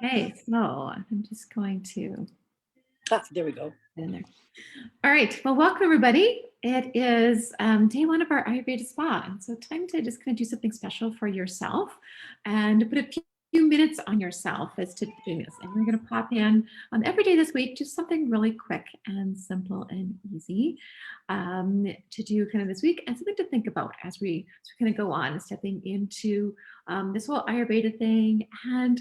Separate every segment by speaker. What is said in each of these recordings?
Speaker 1: Okay, so I'm just going to
Speaker 2: There we go.
Speaker 1: in there. All right. Well, welcome everybody. It is day one of our Ayurveda Spa, and so time to just kind of do something special for yourself, and put a few minutes on yourself as to doing this. And we're going to pop in every day this week, just something really quick and simple and easy to do kind of this week, and something to think about as we kind of go on, stepping into this whole Ayurveda thing and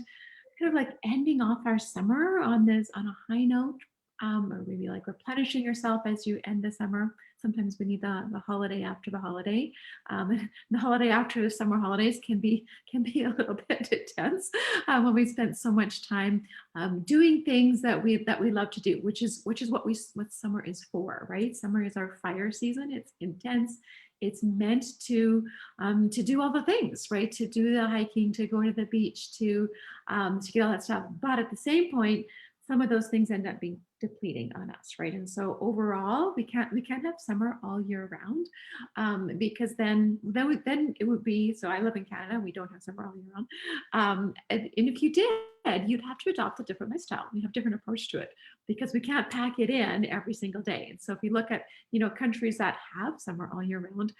Speaker 1: kind of like ending off our summer on a high note, or maybe like replenishing yourself as you end the summer. Sometimes we need the holiday after the holiday. The holiday after the summer holidays can be a little bit intense when we spent so much time doing things that we love to do, which is what summer is for, right? Summer is our fire season. It's intense. It's meant to do all the things, right? To do the hiking, to go to the beach, to get all that stuff. But at the same point, some of those things end up being depleting on us, right? And so overall, we can't have summer all year round, because then it would be. So I live in Canada. We don't have summer all year round, and if you did, you'd have to adopt a different lifestyle. You have a different approach to it because we can't pack it in every single day. And so if you look at countries that have summer all year round,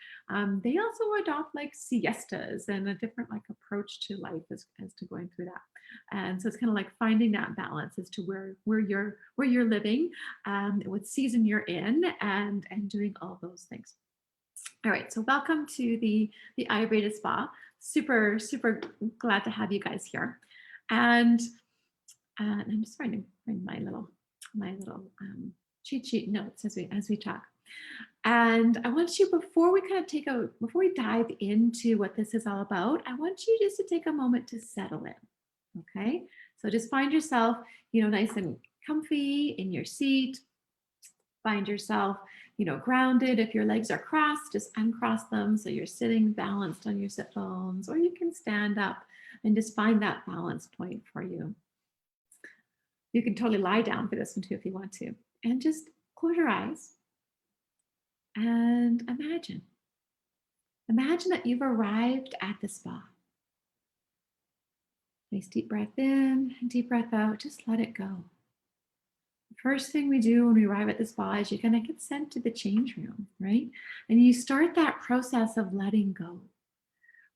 Speaker 1: they also adopt like siestas and a different like approach to life as to going through that. And so it's kind of like finding that balance as to where you're living, what season you're in, and doing all those things. All right, so welcome to the Ayurveda Spa. Super glad to have you guys here, and I'm just trying to find my little cheat sheet notes as we talk. And I want you, before we dive into what this is all about, I want you just to take a moment to settle in. Okay, so just find yourself, nice and comfy in your seat. Find yourself, grounded. If your legs are crossed, just uncross them so you're sitting balanced on your sit bones, or you can stand up and just find that balance point for you. You can totally lie down for this one too if you want to, and just close your eyes and imagine that you've arrived at the spa. Nice deep breath in, deep breath out. Just let it go. The first thing we do when we arrive at the spa is you're going to get sent to the change room, right? And you start that process of letting go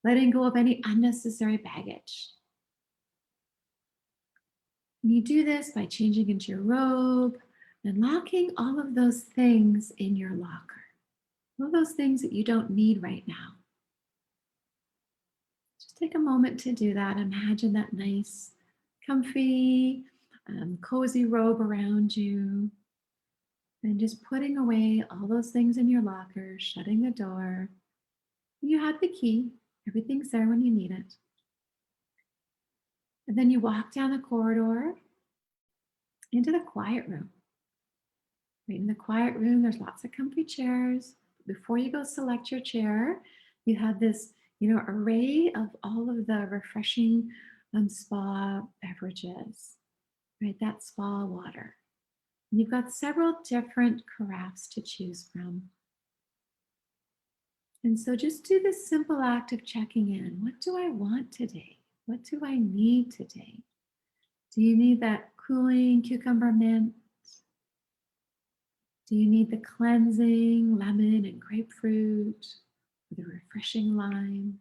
Speaker 1: of any unnecessary baggage. And you do this by changing into your robe and locking all of those things in your locker, all those things that you don't need right now. Take a moment to do that. Imagine that nice, comfy, cozy robe around you. And just putting away all those things in your locker, shutting the door. You have the key. Everything's there when you need it. And then you walk down the corridor into the quiet room. Right in the quiet room, there's lots of comfy chairs. Before you go select your chair, you have this array of all of the refreshing spa beverages, right? That spa water. And you've got several different carafes to choose from. And so just do this simple act of checking in. What do I want today? What do I need today? Do you need that cooling cucumber mint? Do you need the cleansing lemon and grapefruit? The refreshing lime?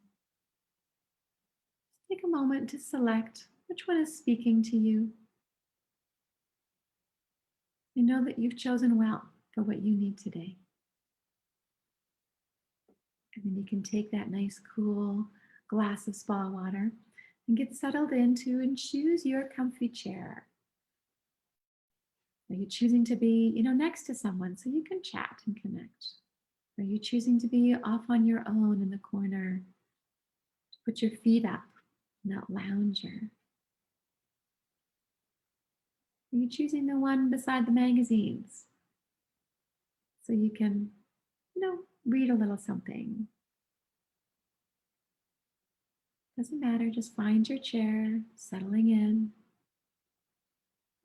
Speaker 1: Take a moment to select which one is speaking to you. And know that you've chosen well for what you need today. And then you can take that nice cool glass of spa water and get settled into and choose your comfy chair. Are you choosing to be, next to someone so you can chat and connect? Are you choosing to be off on your own in the corner? Put your feet up in that lounger. Are you choosing the one beside the magazines so you can, read a little something? Doesn't matter, just find your chair, settling in.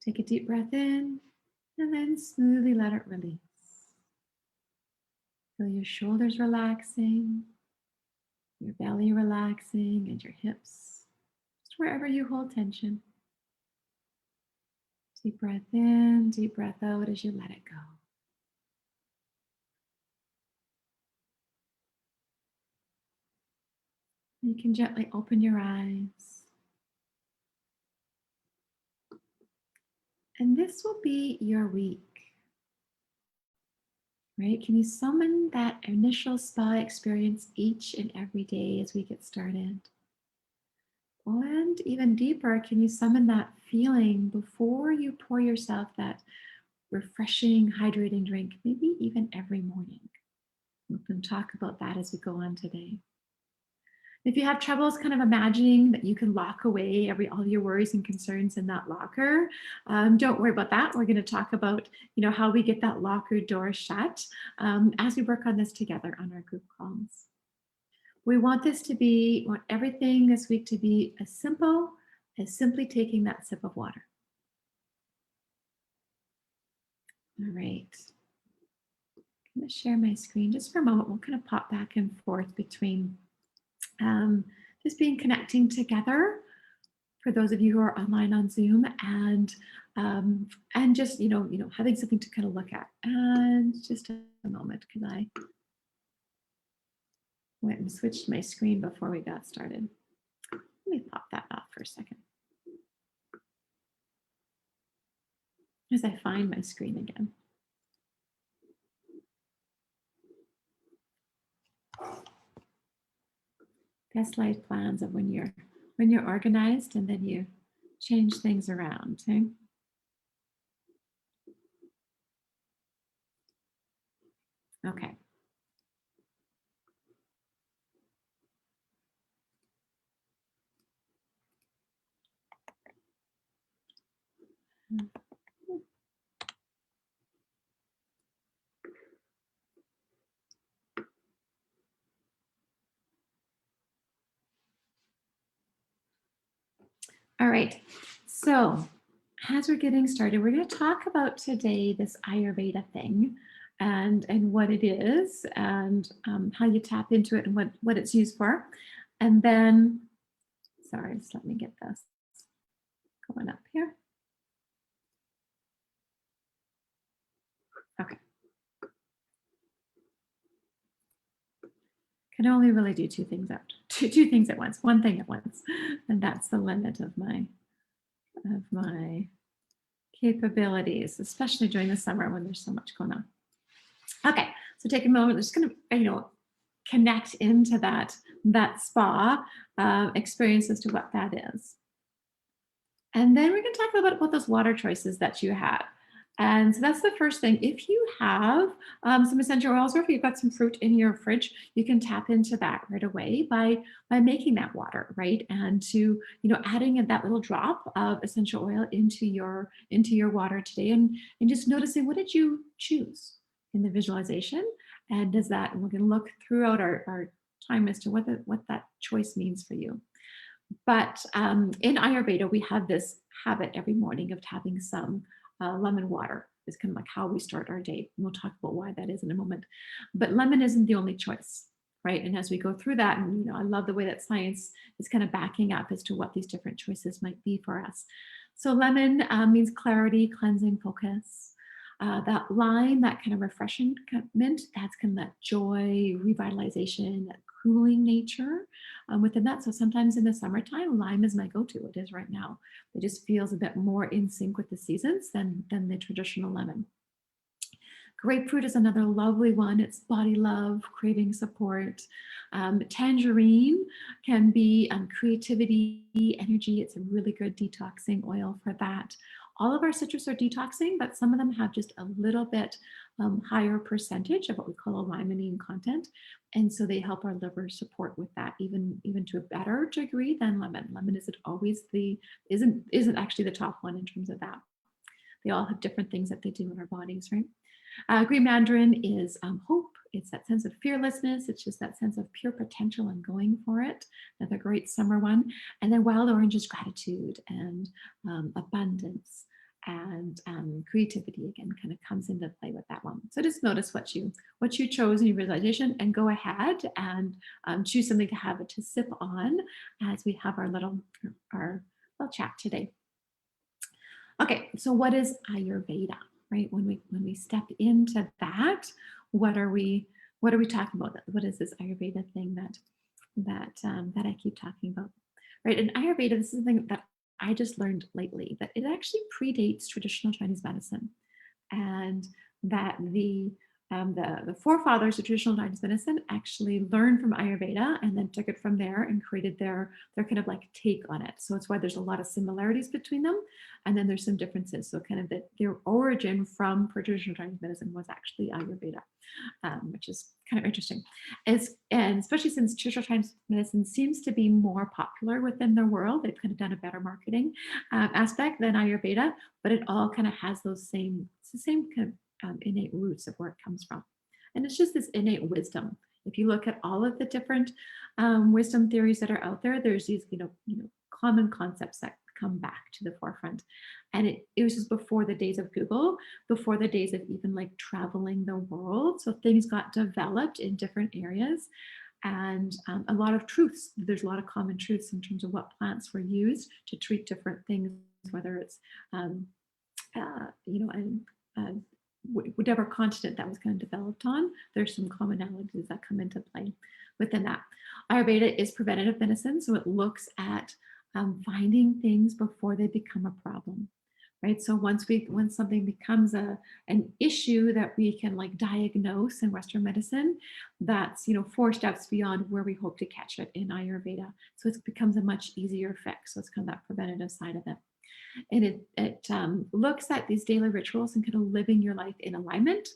Speaker 1: Take a deep breath in and then smoothly let it release. Feel your shoulders relaxing, your belly relaxing, and your hips, just wherever you hold tension. Deep breath in, deep breath out as you let it go. You can gently open your eyes. And this will be your week, right? Can you summon that initial spa experience each and every day as we get started? And even deeper, can you summon that feeling before you pour yourself that refreshing, hydrating drink, maybe even every morning? We can talk about that as we go on today. If you have troubles kind of imagining that you can lock away all your worries and concerns in that locker, don't worry about that. We're going to talk about, how we get that locker door shut as we work on this together on our group calls. We want everything this week to be as simple as simply taking that sip of water. All right. I'm going to share my screen just for a moment. We'll kind of pop back and forth between just connecting together for those of you who are online on Zoom and just having something to kind of look at. And just a moment, because I went and switched my screen before we got started. Let me pop that off for a second as I find my screen again. Best life plans of when you're organized and then you change things around. Okay? Okay. All right. So as we're getting started, we're going to talk about today this Ayurveda thing and what it is and how you tap into it and what it's used for. And then, sorry, just let me get this going up here. Okay. Can only really do two things at once, one thing at once. And that's the limit of my capabilities, especially during the summer when there's so much going on. Okay, so take a moment. We're just going to, connect into that spa experience as to what that is. And then we're going to talk a little bit about those water choices that you have. And so that's the first thing. If you have some essential oils, or if you've got some fruit in your fridge, you can tap into that right away by making that water, right? And to adding that little drop of essential oil into your water today, and just noticing, what did you choose in the visualization, and does that? And we're going to look throughout our time as to what that choice means for you. But in Ayurveda, we have this habit every morning of having some lemon water. It's kind of like how we start our day. And we'll talk about why that is in a moment. But lemon isn't the only choice, right? And as we go through that, and I love the way that science is kind of backing up as to what these different choices might be for us. So lemon means clarity, cleansing, focus. That lime, that kind of refreshment, that's kind of that joy, revitalization, that cooling nature within that. So sometimes in the summertime, lime is my go-to. It is right now. It just feels a bit more in sync with the seasons than the traditional lemon. Grapefruit is another lovely one. It's body love, craving support. Tangerine can be creativity, energy. It's a really good detoxing oil for that. All of our citrus are detoxing, but some of them have just a little bit higher percentage of what we call a limonene content. And so they help our liver support with that, even to a better degree than lemon. Lemon isn't actually the top one in terms of that. They all have different things that they do in our bodies, right? Green mandarin is hope. It's that sense of fearlessness. It's just that sense of pure potential and going for it. Another great summer one. And then wild orange is gratitude and abundance, and creativity again kind of comes into play with that one. So just notice what you chose in your visualization, and go ahead and choose something to sip on as we have our little chat today. Okay, so what is Ayurveda, right? When we step into that, what are we talking about? What is this Ayurveda thing that I keep talking about, right? And Ayurveda, this is something that I just learned lately, that it actually predates traditional Chinese medicine, and that the forefathers of traditional Chinese medicine actually learned from Ayurveda and then took it from there and created their kind of like take on it. So it's why there's a lot of similarities between them, and then there's some differences. So kind of their origin from traditional Chinese medicine was actually Ayurveda, which is kind of interesting. And especially since traditional Chinese medicine seems to be more popular within the world, they've kind of done a better marketing aspect than Ayurveda, but it all kind of has it's the same kind of innate roots of where it comes from. And it's just this innate wisdom. If you look at all of the different wisdom theories that are out there, there's these, common concepts that come back to the forefront. And it was just before the days of Google, before the days of even like traveling the world. So things got developed in different areas, and a lot of truths. There's a lot of common truths in terms of what plants were used to treat different things, whether it's, and whatever continent that was kind of developed on, there's some commonalities that come into play within that. Ayurveda is preventative medicine, so it looks at finding things before they become a problem, right? So once something becomes an issue that we can like diagnose in Western medicine, that's 4 steps beyond where we hope to catch it in Ayurveda. So it becomes a much easier fix. So it's kind of that preventative side of it. And it looks at these daily rituals and kind of living your life in alignment,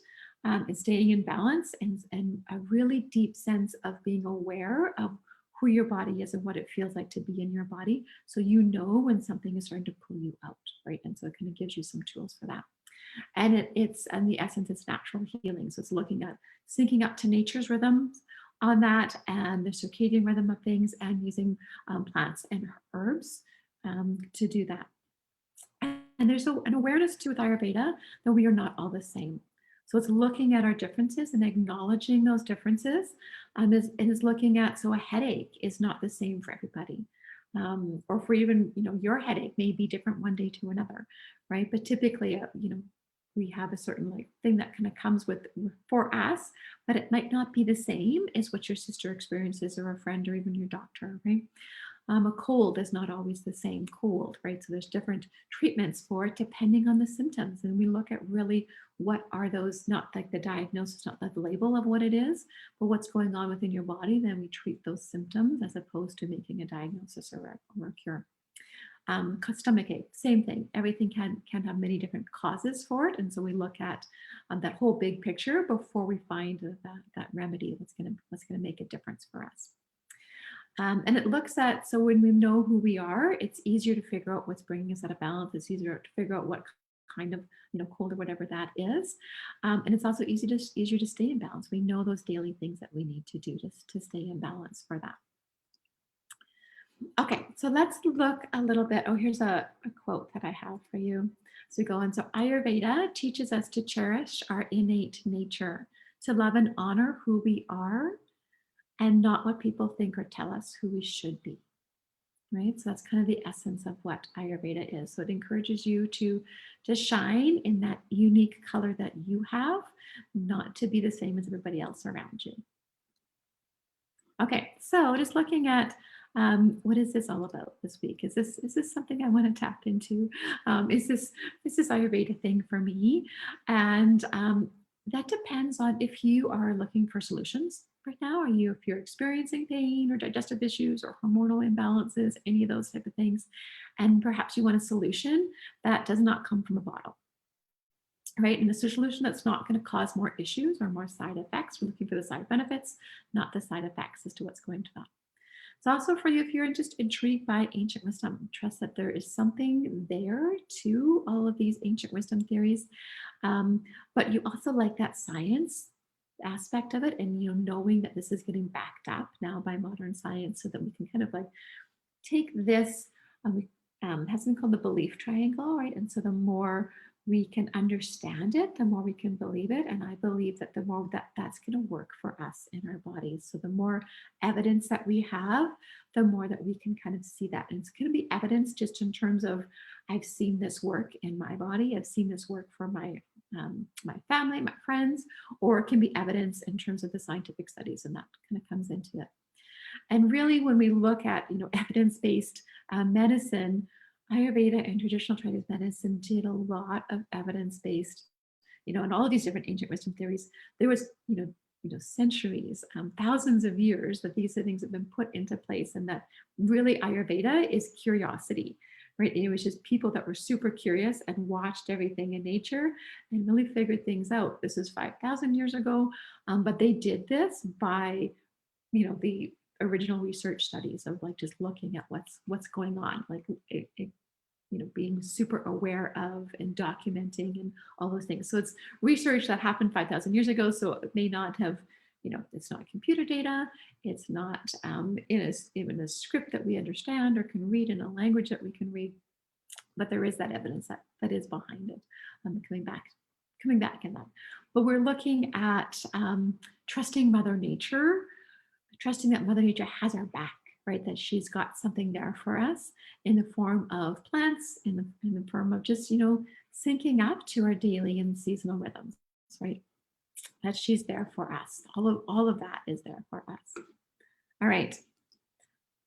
Speaker 1: and staying in balance, and a really deep sense of being aware of who your body is and what it feels like to be in your body. So when something is starting to pull you out, right? And so it kind of gives you some tools for that. And it's in the essence, it's natural healing. So it's looking at syncing up to nature's rhythms on that, and the circadian rhythm of things, and using plants and herbs to do that. And there's an awareness to with Ayurveda that we are not all the same. So it's looking at our differences and acknowledging those differences, is looking at, so a headache is not the same for everybody. Or for even, your headache may be different one day to another, right? But typically, we have a certain like thing that kind of comes with for us, but it might not be the same as what your sister experiences, or a friend, or even your doctor, right? A cold is not always the same cold, right? So there's different treatments for it depending on the symptoms. And we look at really what are those, not like the diagnosis, not like the label of what it is, but what's going on within your body. Then we treat those symptoms as opposed to making a diagnosis or a cure. Stomach ache, same thing. Everything can have many different causes for it, and so we look at that whole big picture before we find that remedy that's gonna make a difference for us. And it looks at, so when we know who we are, it's easier to figure out what's bringing us out of balance. It's easier to figure out what kind of cold or whatever that is, and it's also easier to stay in balance. We know those daily things that we need to do to stay in balance for that. Okay, so let's look a little bit. Oh, here's a quote that I have for you. So we go on. So Ayurveda teaches us to cherish our innate nature, to love and honor who we are, and not what people think or tell us who we should be. Right? So that's kind of the essence of what Ayurveda is. So it encourages you to shine in that unique color that you have, not to be the same as everybody else around you. Okay, so just looking at what is this all about this week? Is this something I want to tap into? Is this Ayurveda thing for me? And that depends on if you are looking for solutions right now. If you're experiencing pain or digestive issues or hormonal imbalances, any of those type of things, and perhaps you want a solution that does not come from a bottle. Right, and it's a solution that's not going to cause more issues or more side effects. We're looking for the side benefits, not the side effects as to what's going to that. It's also for you if you're just intrigued by ancient wisdom. Trust that there is something there to all of these ancient wisdom theories, but you also like that science aspect of it, and knowing that this is getting backed up now by modern science, so that we can kind of like take this. We have something called the belief triangle, right? And so the more we can understand it, the more we can believe it. And I believe that the more that that's going to work for us in our bodies. So the more evidence that we have, the more that we can kind of see that. And it's going to be evidence just in terms of, I've seen this work in my body. I've seen this work for my family, my friends, or it can be evidence in terms of the scientific studies. And that kind of comes into it. And really, when we look at, evidence-based medicine, Ayurveda and traditional Chinese medicine did a lot of evidence-based, and all of these different ancient wisdom theories. There was, centuries, thousands of years that these things have been put into place, and that really Ayurveda is curiosity, right? It was just people that were super curious and watched everything in nature and really figured things out. This is 5,000 years ago, but they did this by the original research studies of like just looking at what's going on, like being super aware of and documenting and all those things. So it's research that happened 5,000 years ago. So it may not have, it's not computer data. It's not in a script that we understand or can read in a language that we can read. But there is that evidence that is behind it, coming back in that. But we're looking at trusting Mother Nature, trusting that Mother Nature has our back, right? That she's got something there for us in the form of plants, in the form of just, syncing up to our daily and seasonal rhythms, right? That she's there for us. All of that is there for us. All right.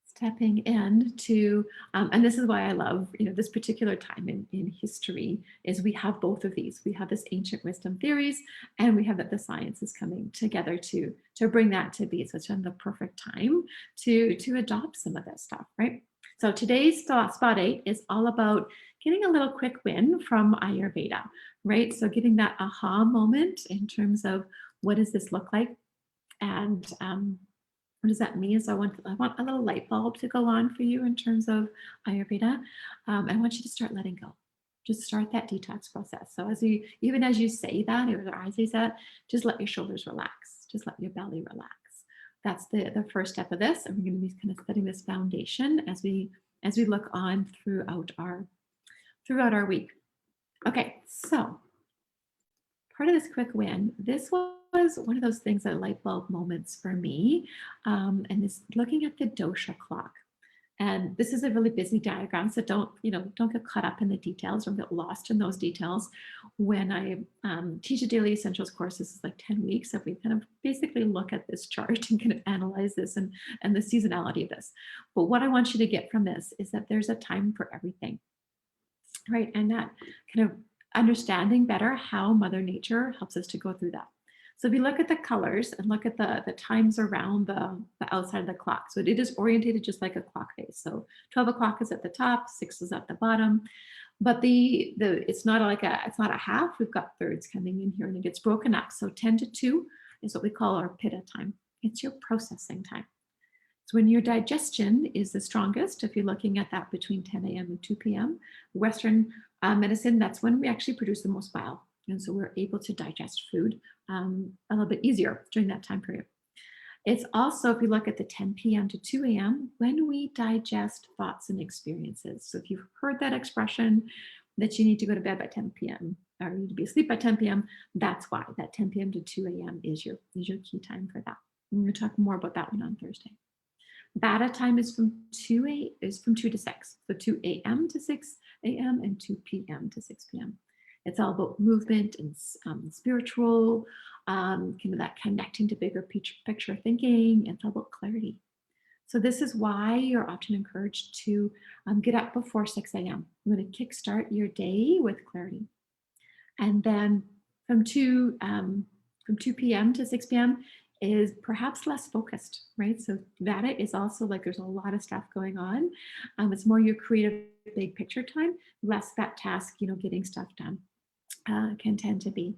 Speaker 1: Stepping into, and this is why I love, this particular time in history, is we have both of these. We have this ancient wisdom theories, and we have that the science is coming together to bring that to be. So it's the perfect time to adopt some of this stuff, right? So today's Spa Day is all about getting a little quick win from Ayurveda, right? So getting that aha moment in terms of what does this look like, and what does that mean? So I want a little light bulb to go on for you in terms of Ayurveda. I want you to start letting go. Just start that detox process. So even as you say that, or I say that, just let your shoulders relax. Just let your belly relax. That's the first step of this. And we're going to be kind of setting this foundation as we look on throughout our week. Okay, so part of this quick win, this was one of those things that light bulb moments for me, and this looking at the dosha clock. And this is a really busy diagram, so don't get caught up in the details or get lost in those details. When I teach a daily essentials course, this is like 10 weeks that we kind of basically look at this chart and kind of analyze this and the seasonality of this. But what I want you to get from this is that there's a time for everything, right? And that kind of understanding better how Mother Nature helps us to go through that. So if you look at the colors and look at the times around the outside of the clock, so it is orientated just like a clock face. So 12 o'clock is at the top, 6 is at the bottom, but it's not a half. We've got thirds coming in here, and it gets broken up. So 10 to 2 is what we call our pitta time. It's your processing time. So when your digestion is the strongest, if you're looking at that between 10 a.m. and 2 p.m., Western medicine, that's when we actually produce the most bile. And so we're able to digest food a little bit easier during that time period. It's also, if you look at the 10 p.m. to 2 a.m., when we digest thoughts and experiences. So if you've heard that expression that you need to go to bed by 10 p.m. or you need to be asleep by 10 p.m., that's why that 10 p.m. to 2 a.m. is your key time for that. And we're going to talk more about that one on Thursday. Vata time is from 2 to 6. So 2 a.m. to 6 a.m. and 2 p.m. to 6 p.m. It's all about movement and spiritual, kind of that connecting to bigger picture thinking. It's all about clarity. So this is why you're often encouraged to get up before 6 a.m. You want to kickstart your day with clarity. And then from 2 p.m. to 6 p.m. is perhaps less focused, right? So Vata is also like there's a lot of stuff going on. It's more your creative big picture time, less that task, getting stuff done can tend to be.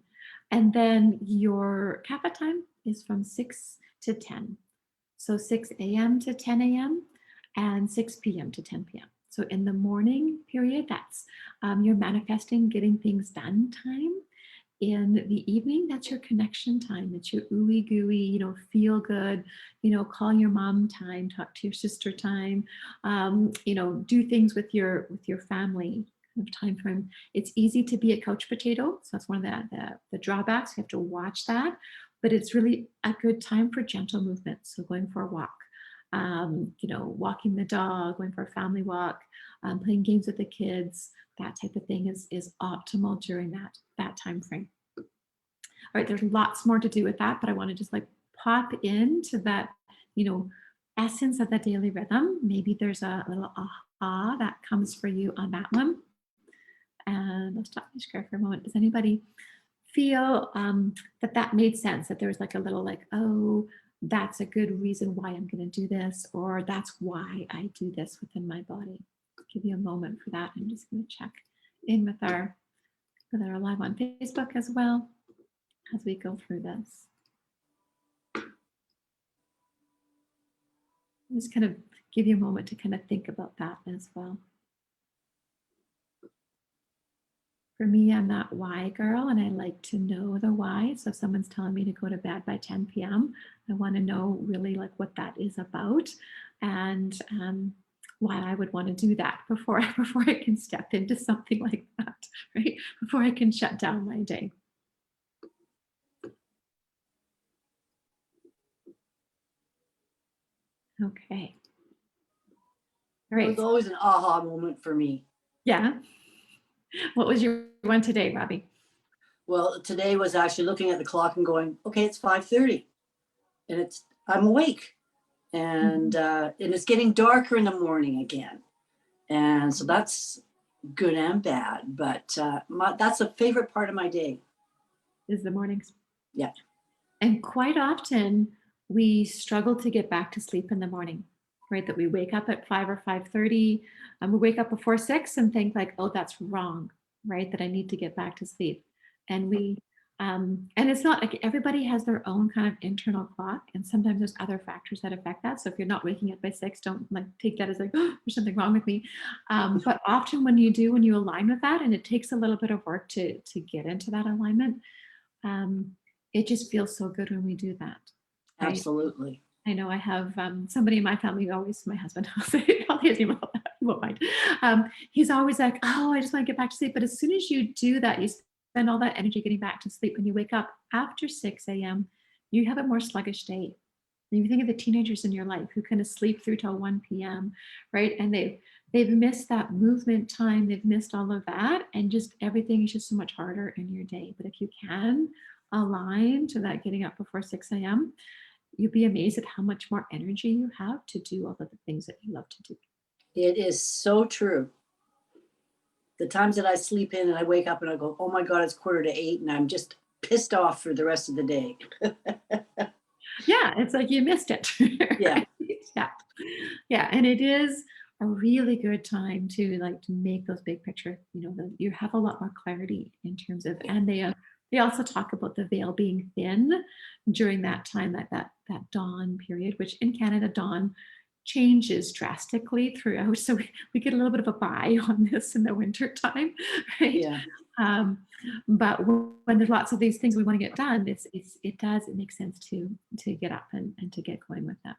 Speaker 1: And then your kapha time is from 6 to 10. So 6 a.m. to 10 a.m. and 6 p.m. to 10 p.m. So in the morning period, that's your manifesting, getting things done time. In the evening, that's your connection time. It's your ooey gooey, feel good, call your mom time, talk to your sister time, do things with your family, of time frame. It's easy to be a couch potato. So that's one of the drawbacks. You have to watch that. But it's really a good time for gentle movement. So going for a walk, walking the dog, going for a family walk, playing games with the kids, that type of thing is optimal during that time frame. All right, there's lots more to do with that, but I want to just like pop into that, essence of the daily rhythm. Maybe there's a little aha that comes for you on that one. And I'll stop my share for a moment. Does anybody feel that made sense? That there's like a little like, oh, that's a good reason why I'm going to do this, or that's why I do this within my body. I'll give you a moment for that. I'm just going to check in with our live on Facebook as well as we go through this. Just kind of give you a moment to kind of think about that as well. For me, I'm that why girl, and I like to know the why. So if someone's telling me to go to bed by 10 p.m., I want to know really like what that is about, and why I would want to do that before I can step into something like that, right? Before I can shut down my day. Okay. All right.
Speaker 2: It was always an aha moment for me.
Speaker 1: Yeah. What was your one today, Robbie?
Speaker 2: Well, today was actually looking at the clock and going, okay, it's 5:30, and I'm awake, and it's getting darker in the morning again, and so that's good and bad. But that's a favorite part of my day.
Speaker 1: Is the mornings.
Speaker 2: Yeah.
Speaker 1: And quite often we struggle to get back to sleep in the morning, right? That we wake up at 5 or 5:30, and we wake up before 6 and think like, oh, that's wrong, right? That I need to get back to sleep. And and it's not like everybody has their own kind of internal clock, and sometimes there's other factors that affect that. So if you're not waking up by 6, don't like take that as like, oh, there's something wrong with me. But often when you align with that, and it takes a little bit of work to get into that alignment, it just feels so good when we do that. Right?
Speaker 2: Absolutely.
Speaker 1: I know I have somebody in my family, always my husband, I'll say, he won't mind. He's always like, oh, I just want to get back to sleep. But as soon as you do that, you spend all that energy getting back to sleep. When you wake up after 6 a.m., you have a more sluggish day. And you think of the teenagers in your life who kind of sleep through till 1 p.m., right? And they've missed that movement time. They've missed all of that. And just everything is just so much harder in your day. But if you can align to that getting up before 6 a.m., you'd be amazed at how much more energy you have to do all of the things that you love to do.
Speaker 2: It is so true. The times that I sleep in and I wake up and I go, oh my God, it's 7:45, and I'm just pissed off for the rest of the day.
Speaker 1: Yeah, it's like you missed it.
Speaker 2: Yeah.
Speaker 1: Yeah. And it is a really good time to make those big picture, you have a lot more clarity in terms of, and they also talk about the veil being thin during that time, that dawn period, which in Canada, dawn changes drastically throughout. So we get a little bit of a buy on this in the winter time, right?
Speaker 2: Yeah.
Speaker 1: But when there's lots of these things we want to get done, it makes sense to get up and to get going with that.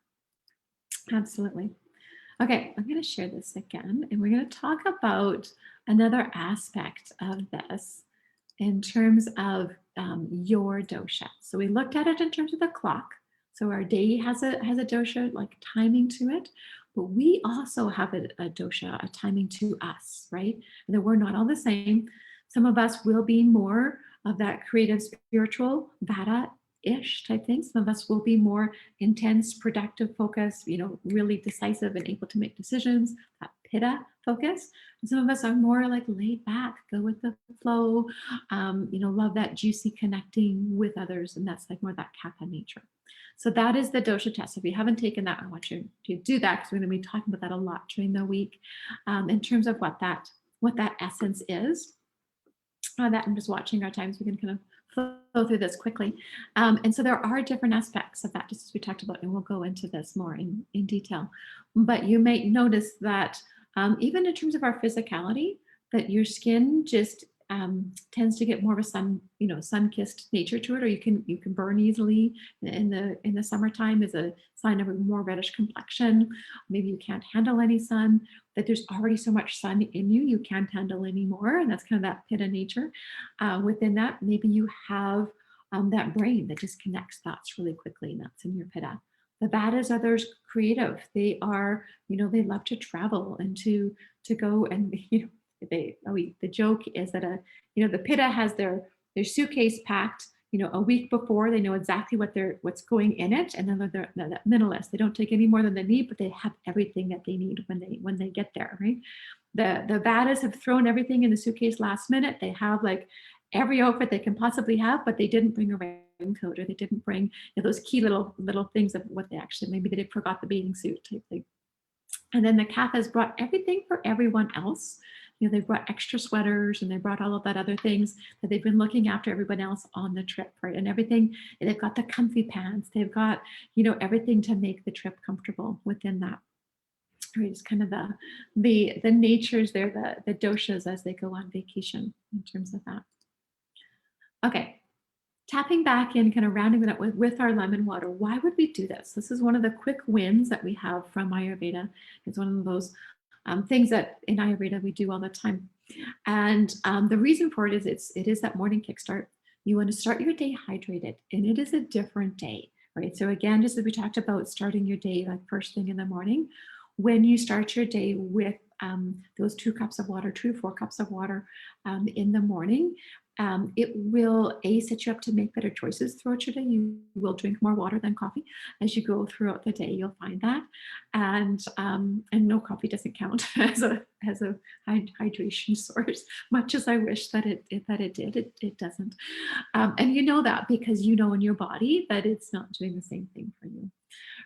Speaker 1: Absolutely. Okay, I'm going to share this again, and we're going to talk about another aspect of this in terms of your dosha. So we looked at it in terms of the clock. So our day has a dosha, like timing to it, but we also have a dosha, a timing to us, right? And that we're not all the same. Some of us will be more of that creative, spiritual, vata-ish type thing. Some of us will be more intense, productive, focused, really decisive and able to make decisions, that pitta focus. And some of us are more like laid back, go with the flow, love that juicy connecting with others. And that's like more that kapha nature. So that is the dosha test. If you haven't taken that, I want you to do that, because we're going to be talking about that a lot during the week in terms of what that essence is. That I'm just watching our time, so we can kind of flow through this quickly. And so there are different aspects of that, just as we talked about, and we'll go into this more in detail. But you may notice that even in terms of our physicality, that your skin just tends to get more of a sun-kissed nature to it, or you can burn easily in the summertime is a sign of a more reddish complexion. Maybe you can't handle any sun, that there's already so much sun in you, you can't handle any more, and that's kind of that pitta nature. Within that, maybe you have that brain that just connects thoughts really quickly, and that's in your pitta. The vatas are those creative. They are, they love to travel and to go and, the joke is that the pitta has their suitcase packed, a week before. They know exactly what's going in it, and then they're that minimalist. They don't take any more than they need, but they have everything that they need when they get there, right? The vatas have thrown everything in the suitcase last minute. They have like every outfit they can possibly have, but they didn't bring a raincoat, or they didn't bring those key little things of what they actually, maybe they forgot the bathing suit type thing. And then the kaphas brought everything for everyone else. They brought extra sweaters, and they brought all of that other things that they've been looking after everyone else on the trip, right? And everything, and they've got the comfy pants. They've got, everything to make the trip comfortable within that. Right, it's kind of the natures there, the doshas as they go on vacation in terms of that. Okay, tapping back in, kind of rounding it up with our lemon water. Why would we do this? This is one of the quick wins that we have from Ayurveda. It's one of those things that in Ayurveda we do all the time. And the reason for it is it is that morning kickstart. You want to start your day hydrated, and it is a different day, right? So again, just as we talked about starting your day like first thing in the morning, when you start your day with those 2 cups of water, 2 to 4 cups of water in the morning, it will set you up to make better choices throughout your day. You will drink more water than coffee as you go throughout the day. You'll find that, and no, coffee doesn't count as a hydration source. Much as I wish that it did, it doesn't. And you know that because you know in your body that it's not doing the same thing for you,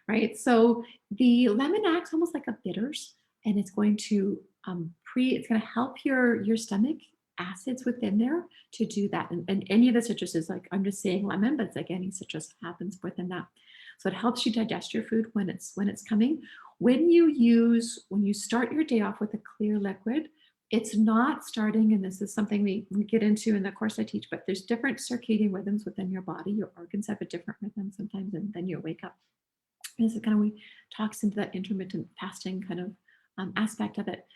Speaker 1: right? So the lemon acts almost like a bitters, and it's going to it's going to help your stomach acids within there to do that. And any of the citruses, like I'm just saying lemon, but it's like any citrus happens within that. So it helps you digest your food when it's coming. When you start your day off with a clear liquid, it's not starting, and this is something we get into in the course I teach, but there's different circadian rhythms within your body. Your organs have a different rhythm sometimes, and then you wake up. This is kind of, we talks into that intermittent fasting kind of aspect of it.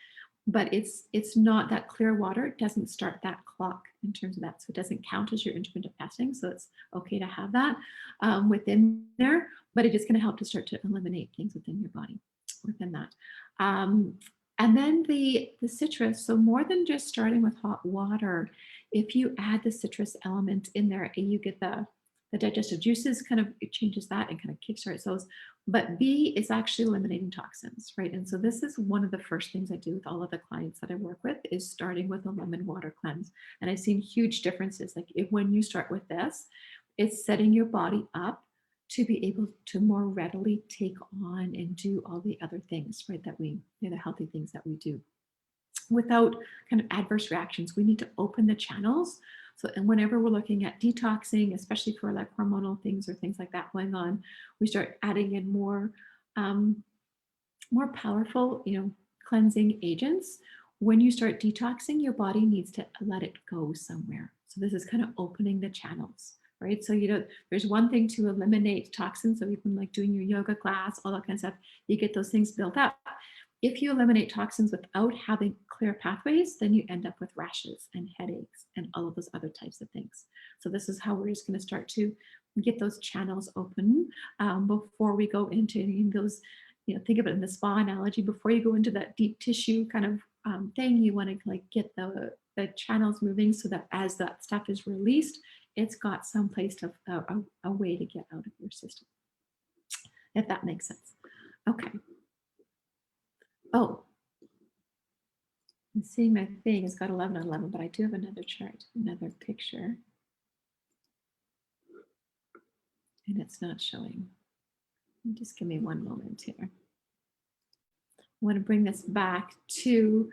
Speaker 1: But it's not that clear water. It doesn't start that clock in terms of that. So it doesn't count as your intermittent fasting. So it's okay to have that within there, but it is going to help to start to eliminate things within your body within that. And then the citrus, so more than just starting with hot water, if you add the citrus element in there, you get the digestive juices, kind of, it changes that and kind of kickstarts those. But B is actually eliminating toxins, right? And so this is one of the first things I do with all of the clients that I work with, is starting with a lemon water cleanse. And I've seen huge differences. Like when you start with this, it's setting your body up to be able to more readily take on and do all the other things, right? That the healthy things that we do without kind of adverse reactions. We need to open the channels. So, and whenever we're looking at detoxing, especially for like hormonal things or things like that going on, we start adding in more powerful, cleansing agents. When you start detoxing, your body needs to let it go somewhere. So this is kind of opening the channels, right? So there's one thing to eliminate toxins. So even like doing your yoga class, all that kind of stuff, you get those things built up. If you eliminate toxins without having clear pathways, then you end up with rashes and headaches and all of those other types of things. So this is how we're just going to start to get those channels open before we go into those, think of it in the spa analogy, before you go into that deep tissue kind of thing, you want to like get the channels moving so that as that stuff is released, it's got some place to, a way to get out of your system, if that makes sense. Okay. Oh, I'm seeing my thing. It's got 11 on 11, but I do have another chart, another picture. And it's not showing. Just give me one moment here. I want to bring this back to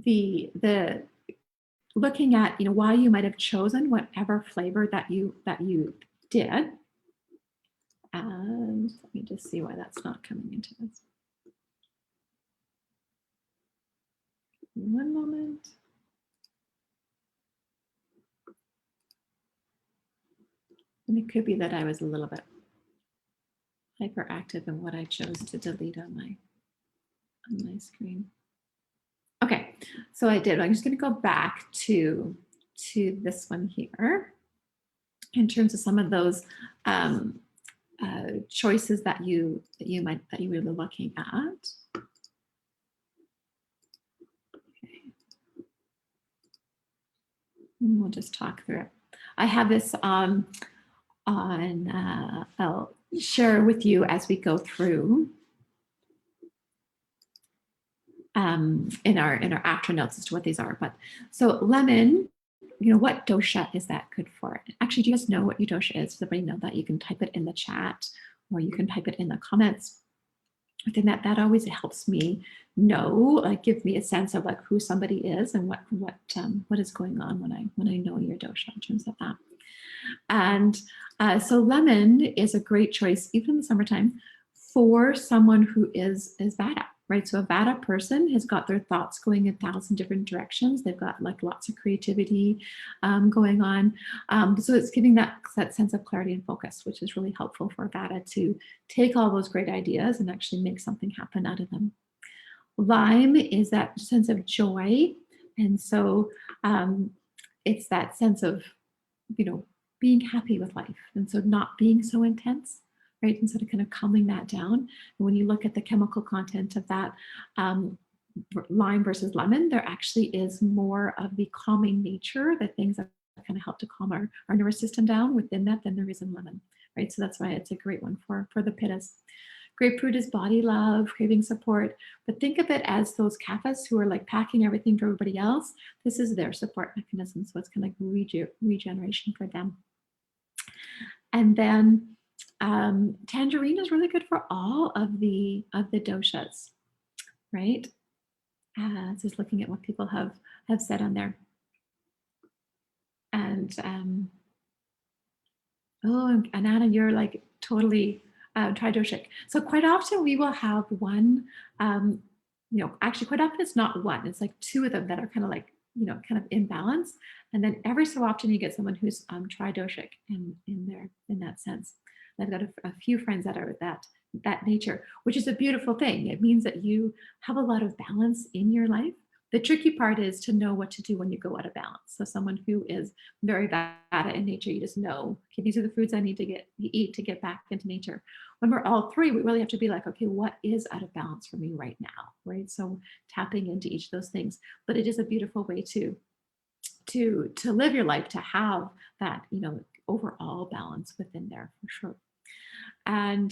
Speaker 1: the looking at why you might have chosen whatever flavor that you did. And let me just see why that's not coming into this. One moment. And it could be that I was a little bit hyperactive in what I chose to delete on my screen. Okay, so I did. I'm just going to go back to this one here in terms of some of those choices that you were looking at. Okay. And we'll just talk through it. I have this on I'll share with you as we go through in our after notes as to what these are. But so lemon, what dosha is that good for? Actually, do you guys know what your dosha is? Does everybody know that? You can type it in the chat or you can type it in the comments. I think that always helps me know, give me a sense of like who somebody is and what is going on when I know your dosha in terms of that. And so lemon is a great choice, even in the summertime, for someone who is vata, right? So a vata person has got their thoughts going in 1,000 different directions. They've got like lots of creativity going on. So it's giving that sense of clarity and focus, which is really helpful for vata to take all those great ideas and actually make something happen out of them. Lime is that sense of joy. And so it's that sense of, being happy with life. And so not being so intense, right? And sort of kind of calming that down. And when you look at the chemical content of that lime versus lemon, there actually is more of the calming nature, the things that kind of help to calm our nervous system down within that than there is in lemon, right? So that's why it's a great one for the pittas. Grapefruit is body love, craving support, but think of it as those kaphas who are like packing everything for everybody else. This is their support mechanism. So it's kind of like regeneration for them. And then tangerine is really good for all of the doshas, right? Just looking at what people have said on there. And and Anna, you're like totally tridoshic. So quite often we will have one, actually quite often it's not one, it's like two of them that are kind of like, kind of imbalance. And then every so often you get someone who's tridoshic in that sense. And I've got a few friends that are that nature, which is a beautiful thing. It means that you have a lot of balance in your life. The tricky part is to know what to do when you go out of balance. So someone who is very vata in nature, you just know, okay, these are the foods I need to eat to get back into nature. When we're all three, we really have to be like, okay, what is out of balance for me right now, right? So tapping into each of those things. But it is a beautiful way to live your life, to have that, overall balance within there for sure. And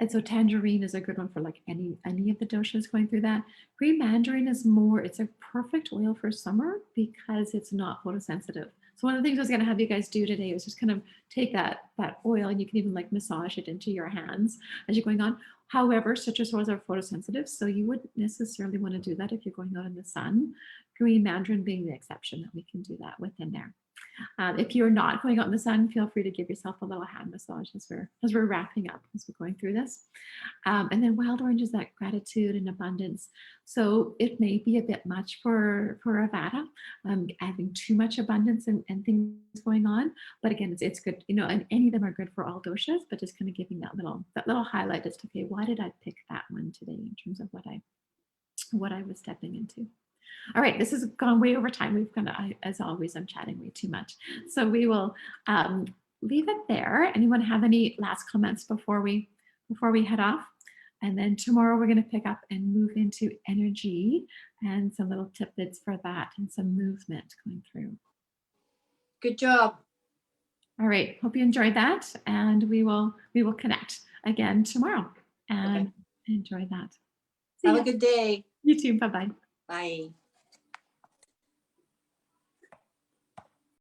Speaker 1: so tangerine is a good one for like any of the doshas going through that. Green mandarin is it's a perfect oil for summer because it's not photosensitive. So one of the things I was going to have you guys do today was just kind of take that oil, and you can even like massage it into your hands as you're going on. However, citrus oils are photosensitive, so you wouldn't necessarily want to do that if you're going out in the sun. Green mandarin being the exception that we can do that within there. If you're not going out in the sun, feel free to give yourself a little hand massage as we're wrapping up, as we're going through this. And then wild orange is that gratitude and abundance. So it may be a bit much for a vata, having too much abundance and things going on. But again, it's good, and any of them are good for all doshas, but just kind of giving that little highlight as to, okay, why did I pick that one today in terms of what I was stepping into. All right, this has gone way over time. We've as always, I'm chatting way too much. So we will leave it there. Anyone have any last comments before we head off? And then tomorrow we're going to pick up and move into energy and some little tidbits for that and some movement going through.
Speaker 2: Good job.
Speaker 1: All right, hope you enjoyed that, and we will connect again tomorrow and enjoy that.
Speaker 2: Have a good day.
Speaker 1: You too. Bye-bye.
Speaker 2: Bye.